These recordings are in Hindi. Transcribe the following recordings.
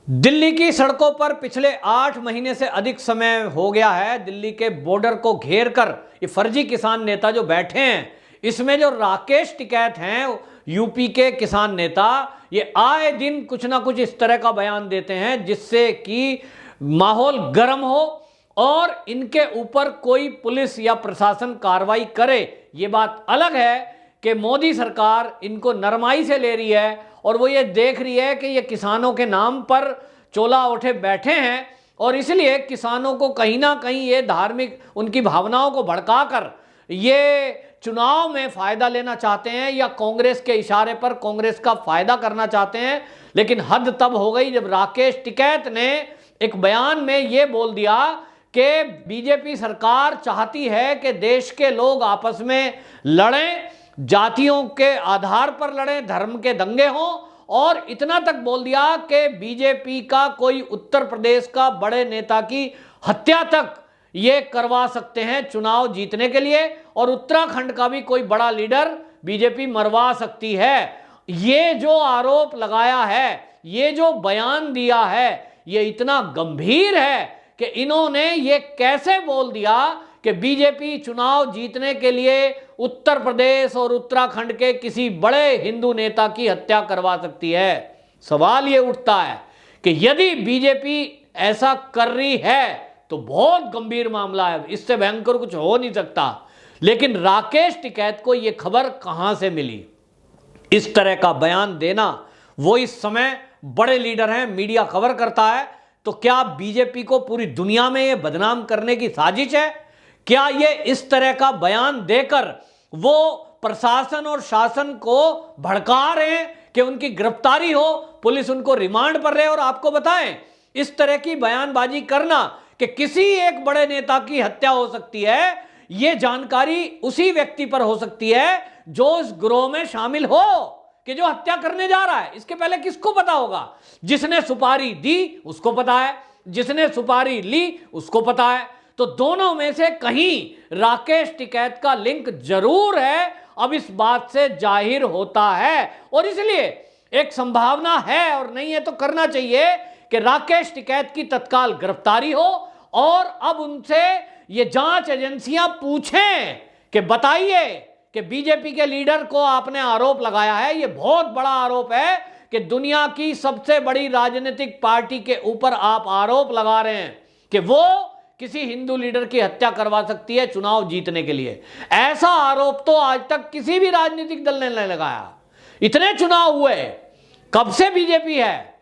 दिल्ली की सड़कों पर पिछले 8 महीने से अधिक समय हो गया है। दिल्ली के बॉर्डर को घेर कर ये फर्जी किसान नेता जो बैठे हैं, इसमें जो राकेश टिकैत हैं यूपी के किसान नेता, ये आए दिन कुछ ना कुछ इस तरह का बयान देते हैं जिससे कि माहौल गर्म हो और इनके ऊपर कोई पुलिस या प्रशासन कार्रवाई करे। ये बात अलग है कि मोदी सरकार इनको नरमाई से ले रही है और वो ये देख रही है कि ये किसानों के नाम पर चोला उठे बैठे हैं और इसलिए किसानों को कहीं ना कहीं ये धार्मिक उनकी भावनाओं को भड़काकर ये चुनाव में फायदा लेना चाहते हैं या कांग्रेस के इशारे पर कांग्रेस का फायदा करना चाहते हैं। लेकिन हद तब हो गई जब राकेश टिकैत ने एक बयान में ये बोल दिया कि बीजेपी सरकार चाहती है कि देश के लोग आपस में लड़ें, जातियों के आधार पर लड़ें, धर्म के दंगे हों, और इतना तक बोल दिया कि बीजेपी का कोई उत्तर प्रदेश का बड़े नेता की हत्या तक ये करवा सकते हैं चुनाव जीतने के लिए, और उत्तराखंड का भी कोई बड़ा लीडर बीजेपी मरवा सकती है। ये जो आरोप लगाया है, ये जो बयान दिया है, ये इतना गंभीर है कि इन्होंने ये कैसे बोल दिया कि बीजेपी चुनाव जीतने के लिए उत्तर प्रदेश और उत्तराखंड के किसी बड़े हिंदू नेता की हत्या करवा सकती है। सवाल ये उठता है कि यदि बीजेपी ऐसा कर रही है तो बहुत गंभीर मामला है, इससे भयंकर कुछ हो नहीं सकता। लेकिन राकेश टिकैत को यह खबर कहां से मिली, इस तरह का बयान देना? वो इस समय बड़े लीडर हैं, मीडिया कवर करता है, तो क्या बीजेपी को पूरी दुनिया में यह बदनाम करने की साजिश है? क्या ये इस तरह का बयान देकर वो प्रशासन और शासन को भड़का रहे हैं कि उनकी गिरफ्तारी हो, पुलिस उनको रिमांड पर रहे? और आपको बताएं, इस तरह की बयानबाजी करना कि किसी एक बड़े नेता की हत्या हो सकती है, यह जानकारी उसी व्यक्ति पर हो सकती है जो इस गिरोह में शामिल हो कि जो हत्या करने जा रहा है। इसके पहले किसको पता होगा? जिसने सुपारी दी उसको पता है, जिसने सुपारी ली उसको पता है। तो दोनों में से कहीं राकेश टिकैत का लिंक जरूर है, अब इस बात से जाहिर होता है। और इसलिए एक संभावना है, और नहीं है तो करना चाहिए, कि राकेश टिकैत की तत्काल गिरफ्तारी हो और अब उनसे ये जांच एजेंसियां पूछें कि बताइए कि बीजेपी के लीडर को आपने आरोप लगाया है, ये बहुत बड़ा आरोप है कि दुनिया की सबसे बड़ी राजनीतिक पार्टी के ऊपर आप आरोप लगा रहे हैं कि वो किसी हिंदू लीडर की हत्या करवा सकती है चुनाव जीतने के लिए। ऐसा आरोप तो आज तक किसी भी राजनीतिक दल ने नहीं लगाया। इतने चुनाव हुए, कब से बीजेपी है,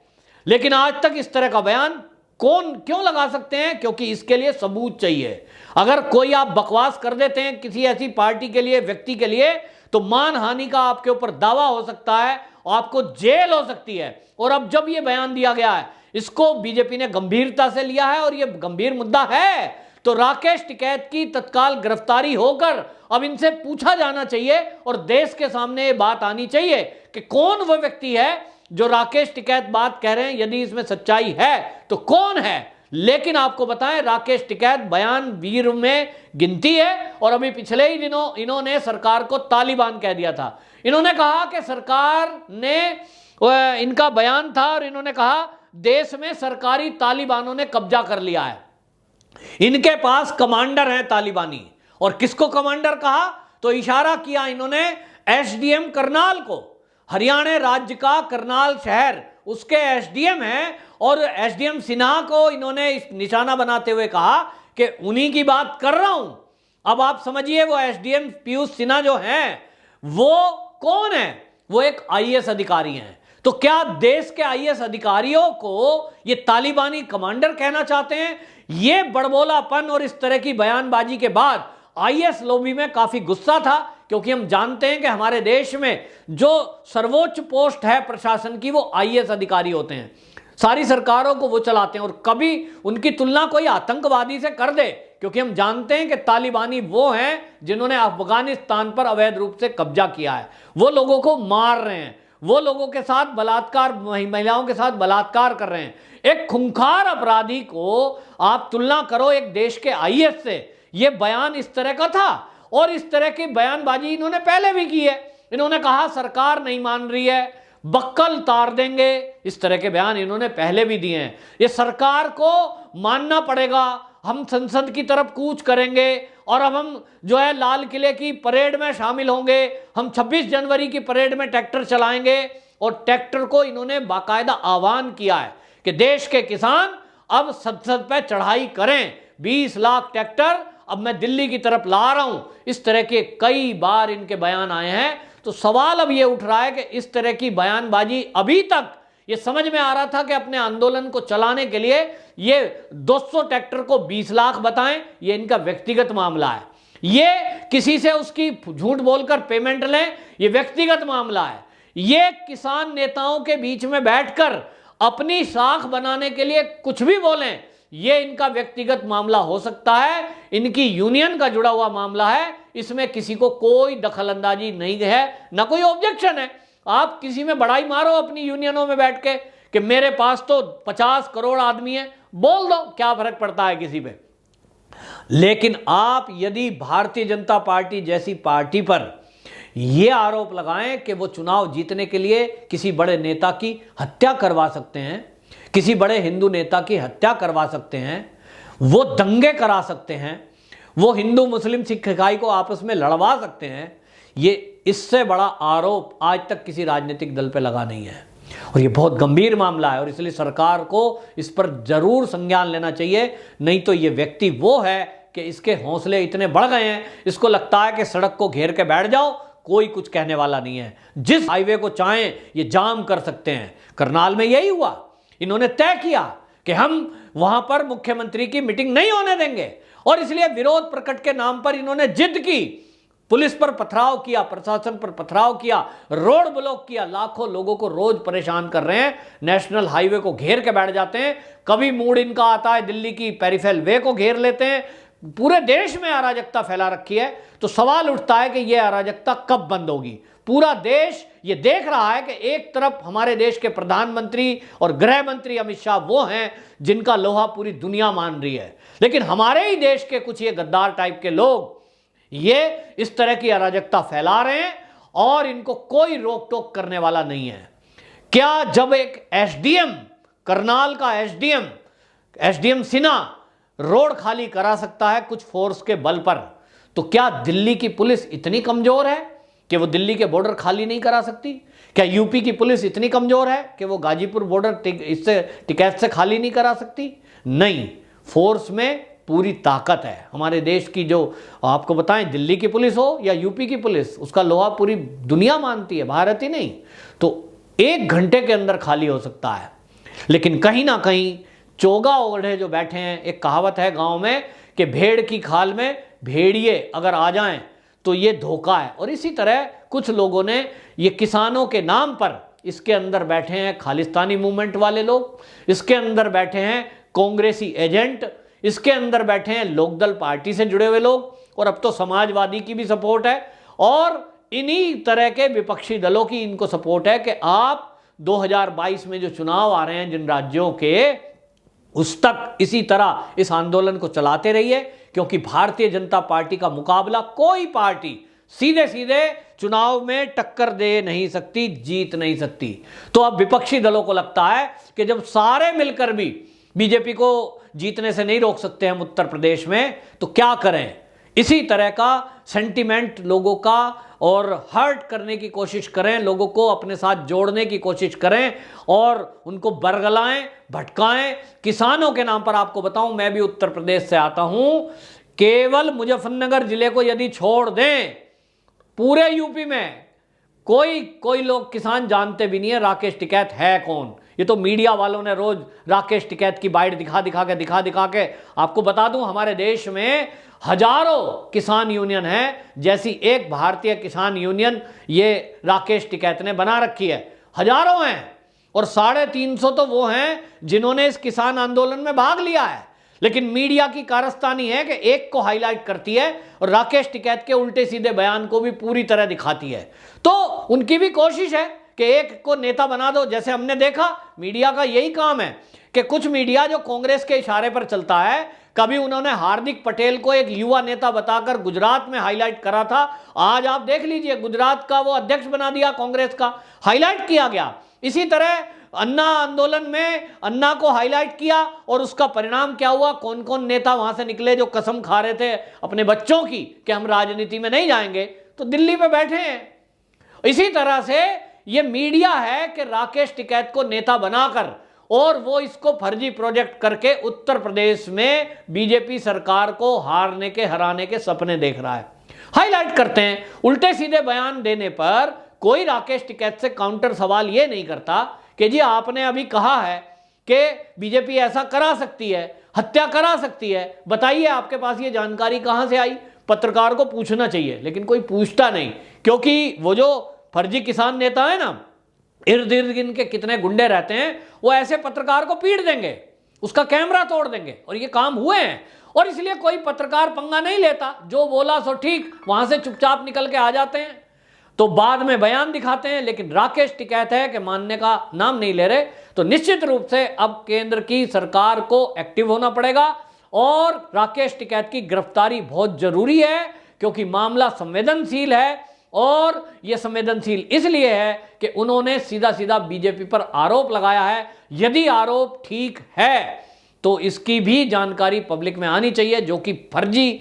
लेकिन आज तक इस तरह का बयान कौन क्यों लगा सकते हैं? क्योंकि इसके लिए सबूत चाहिए। अगर कोई आप बकवास कर देते हैं किसी ऐसी पार्टी के लिए, व्यक्ति के लिए, तो मानहानि का आपके ऊपर दावा हो सकता है और आपको जेल हो सकती है। और अब जब यह बयान दिया गया है, इसको बीजेपी ने गंभीरता से लिया है और यह गंभीर मुद्दा है, तो राकेश टिकैत की तत्काल गिरफ्तारी होकर अब इनसे पूछा जाना चाहिए और देश के सामने ये बात आनी चाहिए कि कौन वह व्यक्ति है जो राकेश टिकैत बात कह रहे हैं। यदि इसमें सच्चाई है तो कौन है? लेकिन आपको बताएं, राकेश टिकैत बयान वीर में गिनती है। और अभी पिछले ही दिनों इन्होंने सरकार को तालिबान कह दिया था। इन्होंने कहा कि सरकार ने, इनका बयान था और इन्होंने कहा देश में सरकारी तालिबानों ने कब्जा कर लिया है, इनके पास कमांडर हैं तालिबानी। और किसको कमांडर कहा? तो इशारा किया इन्होंने एसडीएम करनाल को, हरियाणा राज्य का करनाल शहर, उसके एसडीएम हैं, और एसडीएम सिन्हा को इन्होंने इस निशाना बनाते हुए कहा कि उन्हीं की बात कर रहा हूं। अब आप समझिए, वो एसडीएम पीयूष सिन्हा जो हैं वो कौन है? वो एक आईएएस अधिकारी हैं। तो क्या देश के आईएएस अधिकारियों को ये तालिबानी कमांडर कहना चाहते हैं? ये बड़बोलापन और इस तरह की बयानबाजी के बाद आईएएस लॉबी में काफी गुस्सा था, क्योंकि हम जानते हैं कि हमारे देश में जो सर्वोच्च पोस्ट है प्रशासन की, वो आईएएस अधिकारी होते हैं। सारी सरकारों को वो चलाते हैं, और कभी उनकी तुलना कोई आतंकवादी से कर दे, क्योंकि हम जानते हैं कि तालिबानी वो हैं जिन्होंने अफगानिस्तान पर अवैध रूप से कब्जा किया है। वो लोगों को मार रहे हैं, वो लोगों के साथ बलात्कार, महिलाओं के साथ बलात्कार कर रहे हैं। एक खूंखार अपराधी को आप तुलना करो एक देश के आईएएस से। ये बयान इस तरह का था, और इस तरह की बयानबाजी इन्होंने पहले भी की है। इन्होंने कहा सरकार नहीं मान रही है, बक्कल तार देंगे, इस तरह के बयान इन्होंने पहले भी दिए हैं। ये सरकार को मानना पड़ेगा, हम संसद की तरफ कूच करेंगे और अब हम जो है लाल किले की परेड में शामिल होंगे, हम 26 जनवरी की परेड में ट्रैक्टर चलाएंगे। और ट्रैक्टर को इन्होंने बाकायदा आह्वान किया है कि देश के किसान अब संसद पे चढ़ाई करें, 20 लाख ट्रैक्टर अब मैं दिल्ली की तरफ ला रहा हूं। इस तरह के कई बार इनके बयान आए हैं। तो सवाल अब ये उठ रहा है कि इस तरह की बयानबाजी, अभी तक ये समझ में आ रहा था कि अपने आंदोलन को चलाने के लिए ये 200 ट्रैक्टर को 20 लाख बताएं, ये इनका व्यक्तिगत मामला है। ये किसी से उसकी झूठ बोलकर पेमेंट लें, ये व्यक्तिगत मामला है। ये किसान नेताओं के बीच में बैठकर अपनी साख बनाने के लिए कुछ भी बोलें, ये इनका व्यक्तिगत मामला हो सकता है, इनकी यूनियन का जुड़ा हुआ मामला है। इसमें किसी को कोई दखलंदाजी नहीं है, ना कोई ऑब्जेक्शन है। आप किसी में बड़ाई मारो अपनी यूनियनों में बैठ के कि मेरे पास तो 50 करोड़ आदमी है, बोल दो, क्या फर्क पड़ता है किसी पे। लेकिन आप यदि भारतीय जनता पार्टी जैसी पार्टी पर यह आरोप लगाएं कि वो चुनाव जीतने के लिए किसी बड़े नेता की हत्या करवा सकते हैं, किसी बड़े हिंदू नेता की हत्या करवा सकते हैं, वो दंगे करा सकते हैं, वो हिंदू मुस्लिम सिख इसाई को आपस में लड़वा सकते हैं, ये इससे बड़ा आरोप आज तक किसी राजनीतिक दल पे लगा नहीं है। और ये बहुत गंभीर मामला है और इसलिए सरकार को इस पर जरूर संज्ञान लेना चाहिए। नहीं तो ये व्यक्ति वो है कि इसके हौसले इतने बढ़ गए हैं, इसको लगता है कि सड़क को घेर के बैठ जाओ, कोई कुछ कहने वाला नहीं है। जिस हाईवे को चाहें ये जाम कर सकते हैं। करनाल में यही हुआ, इन्होंने तय किया कि हम वहां पर मुख्यमंत्री की मीटिंग नहीं होने देंगे और इसलिए विरोध प्रकट के नाम पर इन्होंने जिद की, पुलिस पर पथराव किया, प्रशासन पर पथराव किया, रोड ब्लॉक किया, लाखों लोगों को रोज परेशान कर रहे हैं। नेशनल हाईवे को घेर के बैठ जाते हैं, कभी मूड इनका आता है दिल्ली की पेरिफेरल वे को घेर लेते हैं। पूरे देश में अराजकता फैला रखी है। तो सवाल उठता है कि यह अराजकता कब बंद होगी। पूरा देश ये देख रहा है कि एक तरफ हमारे देश के प्रधानमंत्री और गृह मंत्री अमित शाह वो हैं जिनका लोहा पूरी दुनिया मान रही है, लेकिन हमारे ही देश के कुछ ये गद्दार टाइप के लोग ये इस तरह की अराजकता फैला रहे हैं और इनको कोई रोक टोक करने वाला नहीं है। क्या जब एक एसडीएम, करनाल का एसडीएम सिन्हा रोड खाली करा सकता है कुछ फोर्स के बल पर, तो क्या दिल्ली की पुलिस इतनी कमजोर है कि वो दिल्ली के बॉर्डर खाली नहीं करा सकती? क्या यूपी की पुलिस इतनी कमजोर है कि वो गाजीपुर बॉर्डर इससे टिकैत से खाली नहीं करा सकती? नहीं, फोर्स में पूरी ताकत है हमारे देश की। जो आपको बताएं, दिल्ली की पुलिस हो या यूपी की पुलिस, उसका लोहा पूरी दुनिया मानती है, भारत ही नहीं। तो 1 घंटे के अंदर खाली हो सकता है। लेकिन कहीं ना कहीं चोगा ओढ़े जो बैठे हैं, एक कहावत है गांव में कि भेड़ की खाल में भेड़िए अगर आ जाएं तो ये धोखा है। और इसी तरह कुछ लोगों ने ये किसानों के नाम पर, इसके अंदर बैठे हैं खालिस्तानी मूवमेंट वाले लोग, इसके अंदर बैठे हैं कांग्रेसी एजेंट, इसके अंदर बैठे हैं लोकदल पार्टी से जुड़े हुए लोग, और अब तो समाजवादी की भी सपोर्ट है, और इन्हीं तरह के विपक्षी दलों की इनको सपोर्ट है कि आप 2022 में जो चुनाव आ रहे हैं जिन राज्यों के, उस तक इसी तरह इस आंदोलन को चलाते रहिए, क्योंकि भारतीय जनता पार्टी का मुकाबला कोई पार्टी सीधे सीधे चुनाव में टक्कर दे नहीं सकती, जीत नहीं सकती। तो अब विपक्षी दलों को लगता है कि जब सारे मिलकर भी बीजेपी को जीतने से नहीं रोक सकते हम उत्तर प्रदेश में, तो क्या करें। इसी तरह का सेंटिमेंट लोगों का, और हर्ट करने की कोशिश करें, लोगों को अपने साथ जोड़ने की कोशिश करें और उनको बरगलाएं, भटकाएं। किसानों के नाम पर आपको बताऊं, मैं भी उत्तर प्रदेश से आता हूं, केवल मुजफ्फरनगर जिले को यदि छोड़ दें, पूरे यूपी में कोई लोग किसान जानते भी नहीं है राकेश टिकैत है कौन। ये तो मीडिया वालों ने रोज राकेश टिकैत की बाइट दिखा दिखा के आपको बता दूं, हमारे देश में हजारों किसान यूनियन है, जैसी एक भारतीय किसान यूनियन ये राकेश टिकैत ने बना रखी है। हजारों हैं, और 350 तो वो हैं जिन्होंने इस किसान आंदोलन में भाग लिया है। लेकिन मीडिया की कारस्तानी है कि एक को हाईलाइट करती है और राकेश टिकैत के उल्टे सीधे बयान को भी पूरी तरह दिखाती है। तो उनकी भी कोशिश है कि एक को नेता बना दो। जैसे हमने देखा, मीडिया का यही काम है कि कुछ मीडिया जो कांग्रेस के इशारे पर चलता है, कभी उन्होंने हार्दिक पटेल को एक युवा नेता बताकर गुजरात में हाईलाइट करा था, आज आप देख लीजिए गुजरात का वो अध्यक्ष बना दिया कांग्रेस का, हाईलाइट किया गया। इसी तरह अन्ना आंदोलन में अन्ना को हाईलाइट किया और उसका परिणाम क्या हुआ, कौन कौन नेता वहां से निकले जो कसम खा रहे थे अपने बच्चों की कि हम राजनीति में नहीं जाएंगे, तो दिल्ली पे बैठे हैं। इसी तरह से ये मीडिया है कि राकेश टिकैत को नेता बनाकर और वो इसको फर्जी प्रोजेक्ट करके उत्तर प्रदेश में बीजेपी सरकार को हराने के सपने देख रहा है, हाईलाइट करते हैं। उल्टे सीधे बयान देने पर कोई राकेश टिकैत से काउंटर सवाल ये नहीं करता कि जी आपने अभी कहा है कि बीजेपी ऐसा करा सकती है, हत्या करा सकती है, बताइए आपके पास ये जानकारी कहां से आई। पत्रकार को पूछना चाहिए, लेकिन कोई पूछता नहीं, क्योंकि वो जो फर्जी किसान नेता है ना, इर्द गिर्द इनके कितने गुंडे रहते हैं, वो ऐसे पत्रकार को पीट देंगे, उसका कैमरा तोड़ देंगे, और ये काम हुए हैं। और इसलिए कोई पत्रकार पंगा नहीं लेता, जो बोला सो ठीक, वहां से चुपचाप निकल के आ जाते हैं, तो बाद में बयान दिखाते हैं। लेकिन राकेश टिकैत है कि मानने का नाम नहीं ले रहे, तो निश्चित रूप से अब केंद्र की सरकार को एक्टिव होना पड़ेगा और राकेश टिकैत की गिरफ्तारी बहुत जरूरी है, क्योंकि मामला संवेदनशील है। और यह संवेदनशील इसलिए है कि उन्होंने सीधा सीधा बीजेपी पर आरोप लगाया है। यदि आरोप ठीक है तो इसकी भी जानकारी पब्लिक में आनी चाहिए, जो कि फर्जी,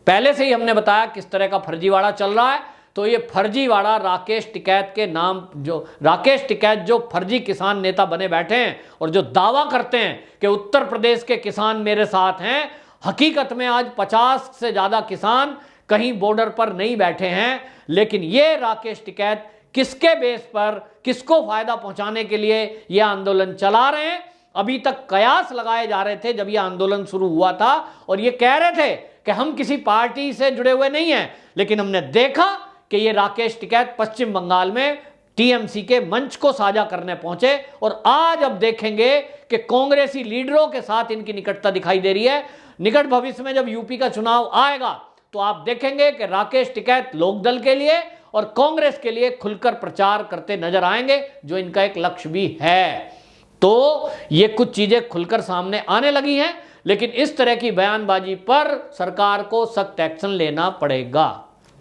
पहले से ही हमने बताया किस तरह का फर्जीवाड़ा चल रहा है। तो ये फर्जीवाड़ा राकेश टिकैत के नाम, जो राकेश टिकैत जो फर्जी किसान नेता बने बैठे हैं और जो दावा करते हैं कि उत्तर प्रदेश के किसान मेरे साथ हैं, हकीकत में आज 50 से ज्यादा किसान कहीं बॉर्डर पर नहीं बैठे हैं। लेकिन ये राकेश टिकैत किसके बेस पर, किसको फायदा पहुंचाने के लिए ये आंदोलन चला रहे हैं। अभी तक कयास लगाए जा रहे थे जब ये आंदोलन शुरू हुआ था, और ये कह रहे थे कि हम किसी पार्टी से जुड़े हुए नहीं हैं, लेकिन हमने देखा कि ये राकेश टिकैत पश्चिम बंगाल में टीएमसी के मंच को साझा करने पहुंचे, और आज अब देखेंगे कि कांग्रेसी लीडरों के साथ इनकी निकटता दिखाई दे रही है। निकट भविष्य में जब यूपी का चुनाव आएगा तो आप देखेंगे कि राकेश टिकैत लोकदल के लिए और कांग्रेस के लिए खुलकर प्रचार करते नजर आएंगे, जो इनका एक लक्ष्य भी है। तो ये कुछ चीजें खुलकर सामने आने लगी हैं, लेकिन इस तरह की बयानबाजी पर सरकार को सख्त एक्शन लेना पड़ेगा।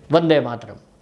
वंदे मातरम।